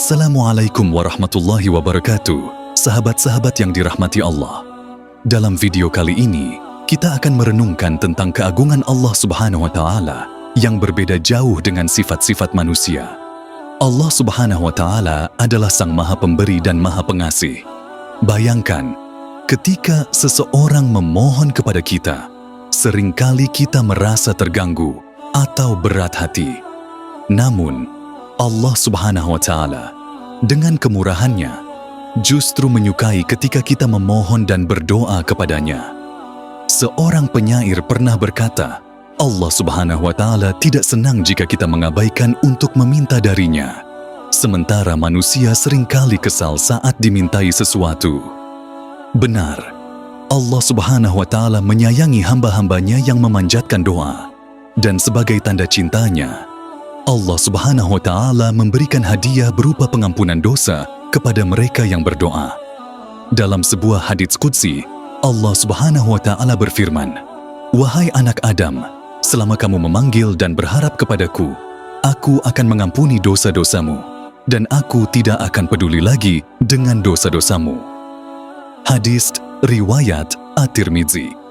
Assalamualaikum warahmatullahi wabarakatuh, sahabat-sahabat yang dirahmati Allah. Dalam video kali ini, kita akan merenungkan tentang keagungan Allah Subhanahu wa Ta'ala yang berbeda jauh dengan sifat-sifat manusia. Allah Subhanahu wa Ta'ala adalah Sang Maha Pemberi dan Maha Pengasih. Bayangkan, ketika seseorang memohon kepada kita, seringkali kita merasa terganggu atau berat hati. Namun, Allah Subhanahu wa Ta'ala dengan kemurahannya justru menyukai ketika kita memohon dan berdoa kepadanya. Seorang penyair pernah berkata, Allah Subhanahu wa Ta'ala tidak senang jika kita mengabaikan untuk meminta darinya, sementara manusia seringkali kesal saat dimintai sesuatu. Benar, Allah Subhanahu wa Ta'ala menyayangi hamba-hambanya yang memanjatkan doa, dan sebagai tanda cintanya, Allah Subhanahu wa Ta'ala memberikan hadiah berupa pengampunan dosa kepada mereka yang berdoa. Dalam sebuah hadits qudsi, Allah Subhanahu wa Ta'ala berfirman, "Wahai anak Adam, selama kamu memanggil dan berharap kepadaku, aku akan mengampuni dosa-dosamu, dan aku tidak akan peduli lagi dengan dosa-dosamu." Hadis riwayat At-Tirmidzi.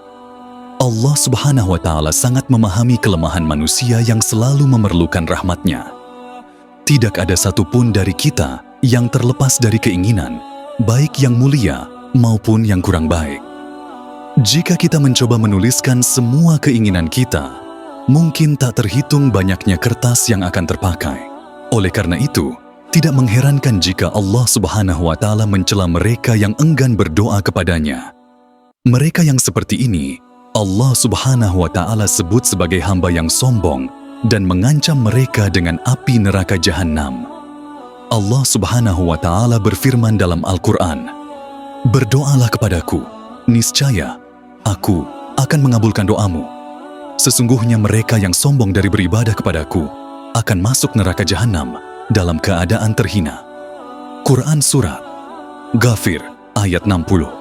Allah Subhanahu wa Ta'ala sangat memahami kelemahan manusia yang selalu memerlukan rahmat-Nya. Tidak ada satupun dari kita yang terlepas dari keinginan, baik yang mulia maupun yang kurang baik. Jika kita mencoba menuliskan semua keinginan kita, mungkin tak terhitung banyaknya kertas yang akan terpakai. Oleh karena itu, tidak mengherankan jika Allah Subhanahu wa Ta'ala mencela mereka yang enggan berdoa kepadanya. Mereka yang seperti ini, Allah Subhanahu wa Ta'ala sebut sebagai hamba yang sombong dan mengancam mereka dengan api neraka Jahannam. Allah Subhanahu wa Ta'ala berfirman dalam Al-Quran, "Berdoalah kepadaku, niscaya aku akan mengabulkan doamu. Sesungguhnya mereka yang sombong dari beribadah kepadaku akan masuk neraka Jahannam dalam keadaan terhina." Quran Surat Ghafir ayat 60.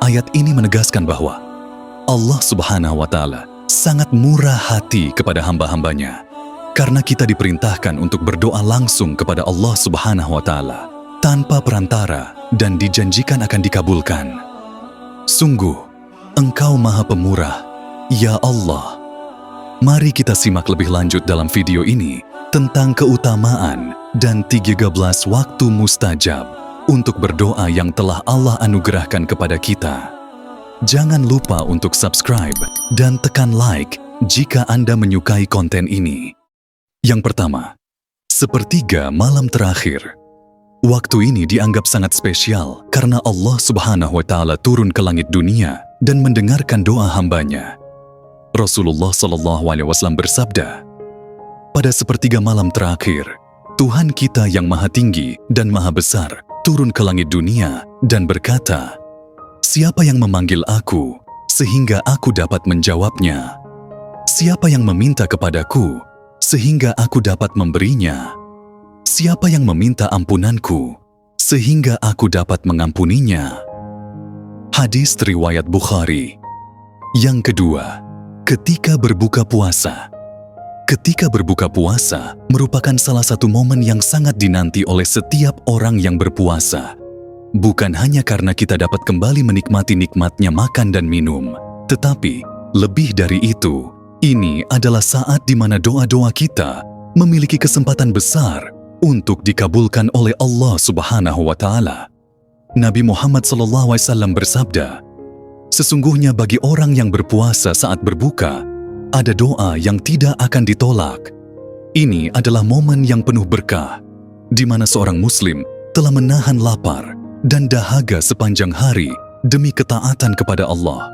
Ayat ini menegaskan bahwa Allah Subhanahu wa Ta'ala sangat murah hati kepada hamba-hambanya, karena kita diperintahkan untuk berdoa langsung kepada Allah Subhanahu wa Ta'ala tanpa perantara dan dijanjikan akan dikabulkan. Sungguh, Engkau Maha Pemurah, ya Allah. Mari kita simak lebih lanjut dalam video ini tentang keutamaan dan 13 waktu mustajab untuk berdoa yang telah Allah anugerahkan kepada kita. Jangan lupa untuk subscribe dan tekan like jika Anda menyukai konten ini. Yang pertama, sepertiga malam terakhir. Waktu ini dianggap sangat spesial karena Allah Subhanahu wa Ta'ala turun ke langit dunia dan mendengarkan doa hambanya. Rasulullah SAW bersabda, "Pada sepertiga malam terakhir, Tuhan kita yang Maha Tinggi dan Maha Besar turun ke langit dunia dan berkata, 'Siapa yang memanggil aku, sehingga aku dapat menjawabnya? Siapa yang meminta kepadaku, sehingga aku dapat memberinya? Siapa yang meminta ampunanku, sehingga aku dapat mengampuninya?'" Hadis riwayat Bukhari. Yang kedua, ketika berbuka puasa. Ketika berbuka puasa merupakan salah satu momen yang sangat dinanti oleh setiap orang yang berpuasa. Bukan hanya karena kita dapat kembali menikmati nikmatnya makan dan minum, tetapi lebih dari itu, ini adalah saat di mana doa-doa kita memiliki kesempatan besar untuk dikabulkan oleh Allah Subhanahu wa Ta'ala. Nabi Muhammad SAW bersabda, "Sesungguhnya bagi orang yang berpuasa saat berbuka, ada doa yang tidak akan ditolak." Ini adalah momen yang penuh berkah, di mana seorang muslim telah menahan lapar dan dahaga sepanjang hari demi ketaatan kepada Allah.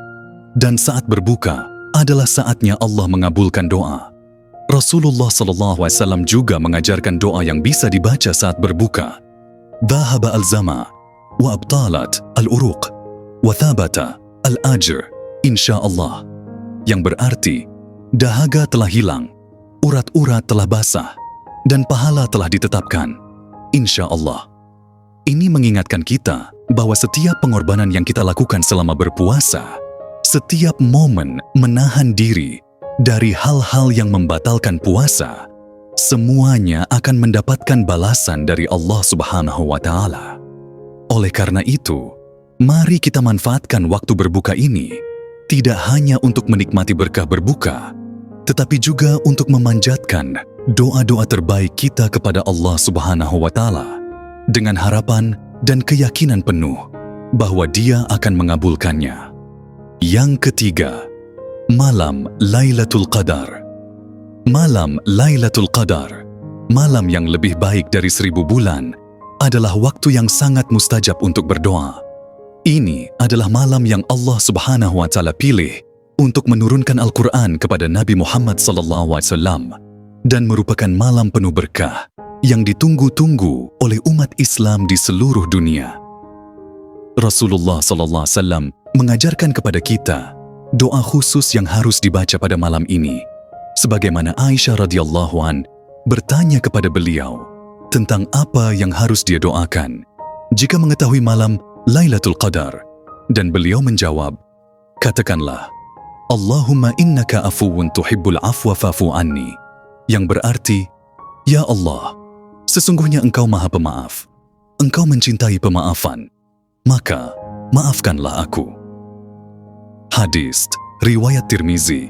Dan saat berbuka adalah saatnya Allah mengabulkan doa. Rasulullah SAW juga mengajarkan doa yang bisa dibaca saat berbuka. "Dhahaba al-zama, wa abtalat al-uruq, wa thabata al-ajr, insyaallah." Yang berarti, dahaga telah hilang, urat-urat telah basah, dan pahala telah ditetapkan, insyaallah. Ini mengingatkan kita bahwa setiap pengorbanan yang kita lakukan selama berpuasa, setiap momen menahan diri dari hal-hal yang membatalkan puasa, semuanya akan mendapatkan balasan dari Allah Subhanahu wa Ta'ala. Oleh karena itu, mari kita manfaatkan waktu berbuka ini tidak hanya untuk menikmati berkah berbuka, tetapi juga untuk memanjatkan doa-doa terbaik kita kepada Allah Subhanahu wa Ta'ala dengan harapan dan keyakinan penuh bahwa Dia akan mengabulkannya. Yang ketiga, malam Lailatul Qadar. Malam Lailatul Qadar, malam yang lebih baik dari 1000 bulan, adalah waktu yang sangat mustajab untuk berdoa. Ini adalah malam yang Allah Subhanahu wa Ta'ala pilih untuk menurunkan Al-Quran kepada Nabi Muhammad SAW dan merupakan malam penuh berkah yang ditunggu-tunggu oleh umat Islam di seluruh dunia. Rasulullah SAW mengajarkan kepada kita doa khusus yang harus dibaca pada malam ini, sebagaimana Aisyah radhiyallahu an bertanya kepada beliau tentang apa yang harus dia doakan jika mengetahui malam Lailatul Qadar, dan beliau menjawab, katakanlah, Allahumma innaka afuwun tuhibbul afwa fa'fu anni, yang berarti, ya Allah, sesungguhnya Engkau Maha Pemaaf, Engkau mencintai pemaafan, maka maafkanlah aku. Hadis riwayat Tirmizi.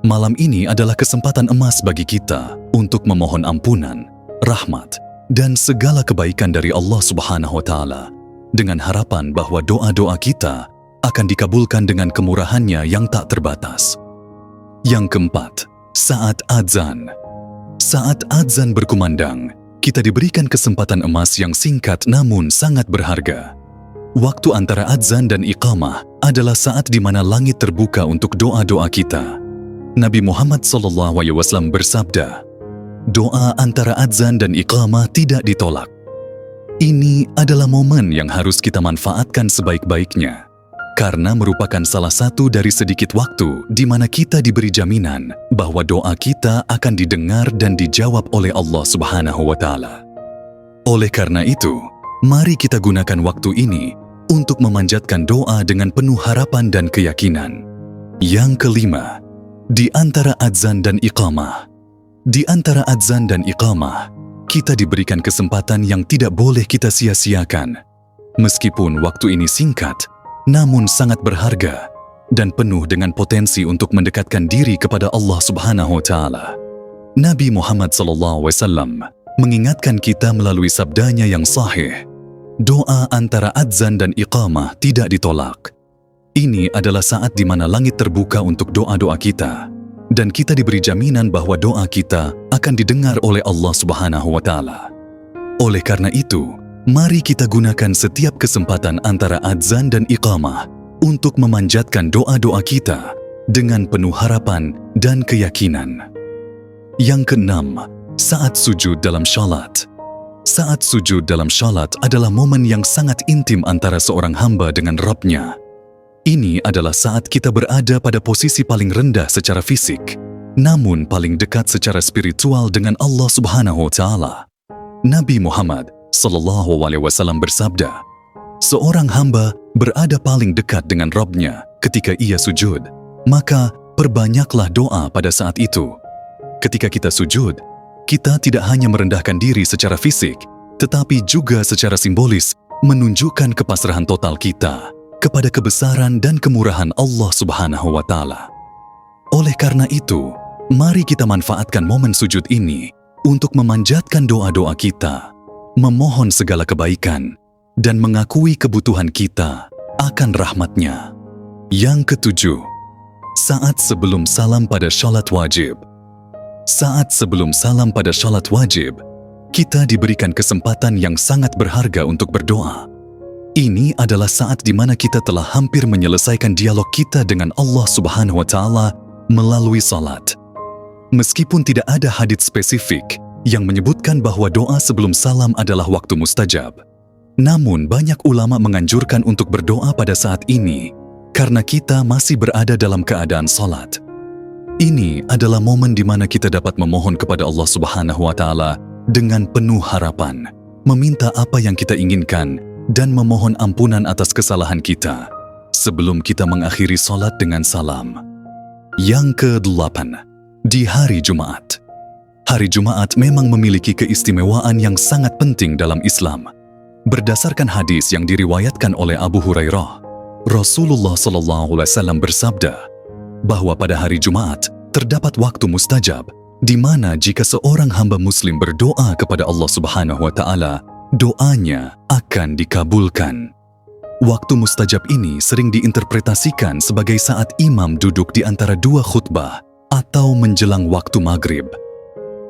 Malam ini adalah kesempatan emas bagi kita untuk memohon ampunan, rahmat, dan segala kebaikan dari Allah Subhanahu wa Ta'ala dengan harapan bahwa doa-doa kita akan dikabulkan dengan kemurahannya yang tak terbatas. Yang keempat, saat azan. Saat azan berkumandang, kita diberikan kesempatan emas yang singkat namun sangat berharga. Waktu antara azan dan iqamah adalah saat di mana langit terbuka untuk doa-doa kita. Nabi Muhammad SAW bersabda, doa antara azan dan iqamah tidak ditolak. Ini adalah momen yang harus kita manfaatkan sebaik-baiknya, karena merupakan salah satu dari sedikit waktu di mana kita diberi jaminan bahwa doa kita akan didengar dan dijawab oleh Allah Subhanahu wa Ta'ala. Oleh karena itu, mari kita gunakan waktu ini untuk memanjatkan doa dengan penuh harapan dan keyakinan. Yang kelima, di antara azan dan iqamah. Di antara azan dan iqamah, kita diberikan kesempatan yang tidak boleh kita sia-siakan. Meskipun waktu ini singkat, namun sangat berharga dan penuh dengan potensi untuk mendekatkan diri kepada Allah Subhanahu wa Ta'ala. Nabi Muhammad SAW mengingatkan kita melalui sabdanya yang sahih, doa antara azan dan iqamah tidak ditolak. Ini adalah saat di mana langit terbuka untuk doa-doa kita, dan kita diberi jaminan bahwa doa kita akan didengar oleh Allah Subhanahu wa Ta'ala. Oleh karena itu, mari kita gunakan setiap kesempatan antara azan dan iqamah untuk memanjatkan doa-doa kita dengan penuh harapan dan keyakinan. Yang keenam, saat sujud dalam syalat. Saat sujud dalam syalat adalah momen yang sangat intim antara seorang hamba dengan Rabb-Nya. Ini adalah saat kita berada pada posisi paling rendah secara fisik, namun paling dekat secara spiritual dengan Allah Subhanahu wa Ta'ala. Nabi Muhammad SAW bersabda, seorang hamba berada paling dekat dengan Rabb-Nya ketika ia sujud, maka perbanyaklah doa pada saat itu. Ketika kita sujud, kita tidak hanya merendahkan diri secara fisik, tetapi juga secara simbolis menunjukkan kepasrahan total kita kepada kebesaran dan kemurahan Allah Subhanahu wa Ta'ala. Oleh karena itu, mari kita manfaatkan momen sujud ini untuk memanjatkan doa-doa kita, memohon segala kebaikan, dan mengakui kebutuhan kita akan rahmat-Nya. Yang ketujuh, saat sebelum salam pada syalat wajib. Saat sebelum salam pada syalat wajib, kita diberikan kesempatan yang sangat berharga untuk berdoa. Ini adalah saat di mana kita telah hampir menyelesaikan dialog kita dengan Allah Subhanahu wa Ta'ala melalui salat. Meskipun tidak ada hadits spesifik yang menyebutkan bahwa doa sebelum salam adalah waktu mustajab, namun banyak ulama menganjurkan untuk berdoa pada saat ini karena kita masih berada dalam keadaan salat. Ini adalah momen di mana kita dapat memohon kepada Allah Subhanahu wa Ta'ala dengan penuh harapan, meminta apa yang kita inginkan, dan memohon ampunan atas kesalahan kita sebelum kita mengakhiri salat dengan salam. Yang ke-8, di hari Jumat. Hari Jumat memang memiliki keistimewaan yang sangat penting dalam Islam. Berdasarkan hadis yang diriwayatkan oleh Abu Hurairah, Rasulullah SAW bersabda bahwa pada hari Jumat terdapat waktu mustajab, di mana jika seorang hamba muslim berdoa kepada Allah Subhanahu wa Ta'ala, doanya akan dikabulkan. Waktu mustajab ini sering diinterpretasikan sebagai saat imam duduk di antara dua khutbah atau menjelang waktu maghrib.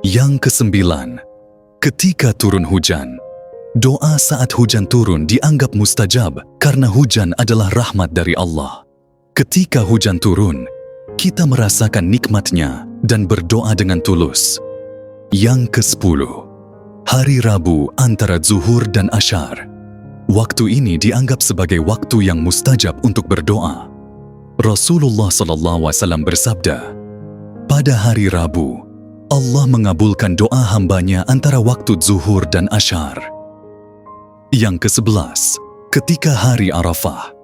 Yang kesembilan, ketika turun hujan. Doa saat hujan turun dianggap mustajab karena hujan adalah rahmat dari Allah. Ketika hujan turun, kita merasakan nikmatnya dan berdoa dengan tulus. Yang kesepuluh, hari Rabu antara zuhur dan asyar. Waktu ini dianggap sebagai waktu yang mustajab untuk berdoa. Rasulullah SAW bersabda, pada hari Rabu, Allah mengabulkan doa hambanya antara waktu zuhur dan asyar. Yang ke-11, ketika hari Arafah.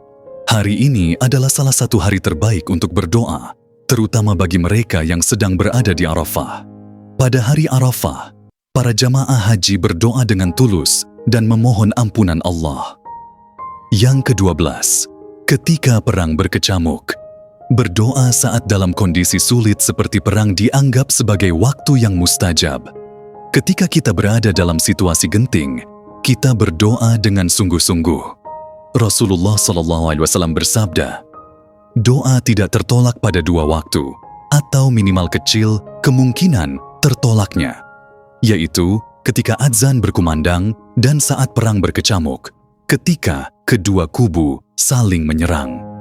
Hari ini adalah salah satu hari terbaik untuk berdoa, terutama bagi mereka yang sedang berada di Arafah. Pada hari Arafah, para jamaah haji berdoa dengan tulus dan memohon ampunan Allah. Yang ke-12, ketika perang berkecamuk. Berdoa saat dalam kondisi sulit seperti perang dianggap sebagai waktu yang mustajab. Ketika kita berada dalam situasi genting, kita berdoa dengan sungguh-sungguh. Rasulullah SAW bersabda, doa tidak tertolak pada dua waktu, atau minimal kecil kemungkinan tertolaknya, yaitu ketika azan berkumandang dan saat perang berkecamuk, ketika kedua kubu saling menyerang.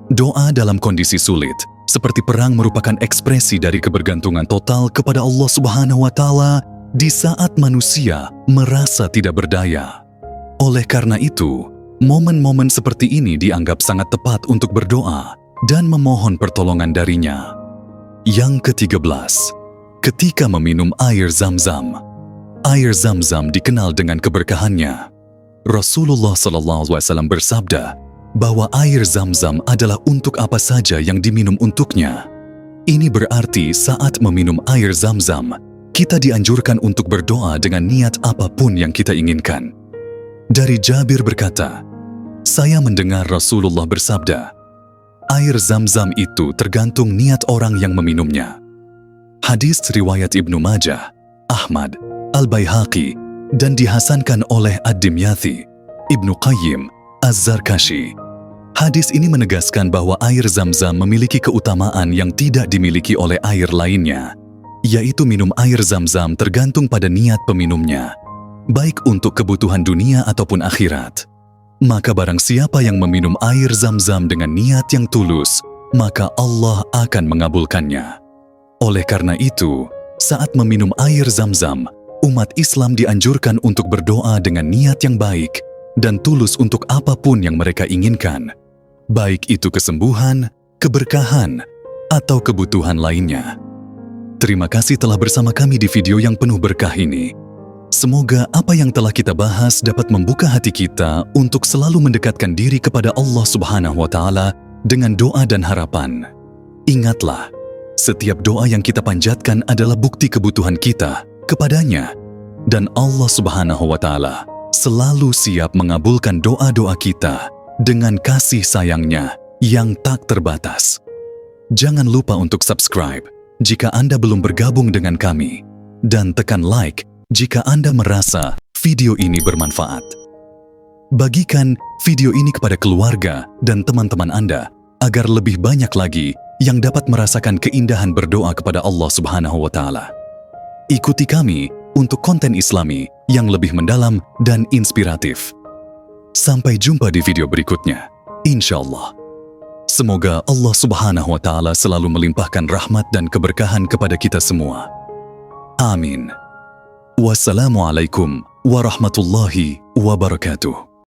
Doa dalam kondisi sulit, seperti perang merupakan ekspresi dari kebergantungan total kepada Allah Subhanahu wa Ta'ala di saat manusia merasa tidak berdaya. Oleh karena itu, momen-momen seperti ini dianggap sangat tepat untuk berdoa dan memohon pertolongan darinya. Yang ke-13, ketika meminum air Zam-Zam. Air Zam-Zam dikenal dengan keberkahannya. Rasulullah SAW bersabda bahwa air Zam-Zam adalah untuk apa saja yang diminum untuknya. Ini berarti saat meminum air Zam-Zam, kita dianjurkan untuk berdoa dengan niat apapun yang kita inginkan. Dari Jabir berkata, saya mendengar Rasulullah bersabda, air Zam-Zam itu tergantung niat orang yang meminumnya. Hadis riwayat Ibnu Majah, Ahmad, Al-Baihaqi, dan dihasankan oleh Ad-Dimyathi, Ibnu Qayyim, Az-Zarkashi. Hadis ini menegaskan bahwa air Zam-Zam memiliki keutamaan yang tidak dimiliki oleh air lainnya, yaitu minum air Zam-Zam tergantung pada niat peminumnya, baik untuk kebutuhan dunia ataupun akhirat. Maka barang siapa yang meminum air Zam-Zam dengan niat yang tulus, maka Allah akan mengabulkannya. Oleh karena itu, saat meminum air Zam-Zam, umat Islam dianjurkan untuk berdoa dengan niat yang baik dan tulus untuk apapun yang mereka inginkan, baik itu kesembuhan, keberkahan, atau kebutuhan lainnya. Terima kasih telah bersama kami di video yang penuh berkah ini. Semoga apa yang telah kita bahas dapat membuka hati kita untuk selalu mendekatkan diri kepada Allah Subhanahu wa Ta'ala dengan doa dan harapan. Ingatlah, setiap doa yang kita panjatkan adalah bukti kebutuhan kita kepadanya, dan Allah Subhanahu wa Ta'ala selalu siap mengabulkan doa-doa kita dengan kasih sayangnya yang tak terbatas. Jangan lupa untuk subscribe jika Anda belum bergabung dengan kami, dan tekan like jika Anda merasa video ini bermanfaat. Bagikan video ini kepada keluarga dan teman-teman Anda agar lebih banyak lagi yang dapat merasakan keindahan berdoa kepada Allah Subhanahu wa Ta'ala. Ikuti kami untuk konten Islami yang lebih mendalam dan inspiratif. Sampai jumpa di video berikutnya, insya-Allah. Semoga Allah Subhanahu wa Ta'ala selalu melimpahkan rahmat dan keberkahan kepada kita semua. Amin. Wassalamualaikum warahmatullahi wabarakatuh.